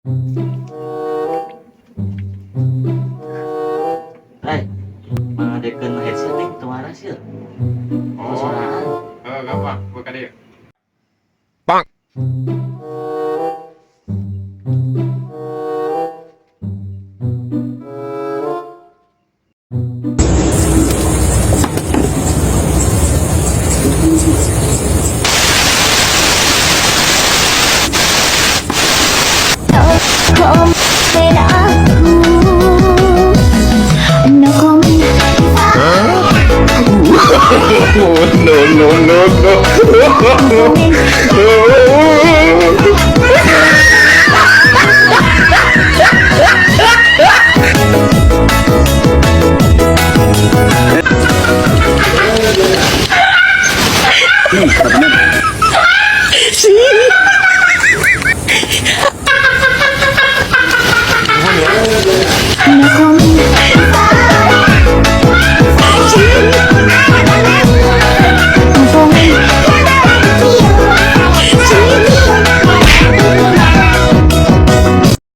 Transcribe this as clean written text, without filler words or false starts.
Hai, mengadekeun headset teh teu waras yeuh. Oh, Sorangan. gampang, gue kade. Không thể đã nó không No, no, no, no.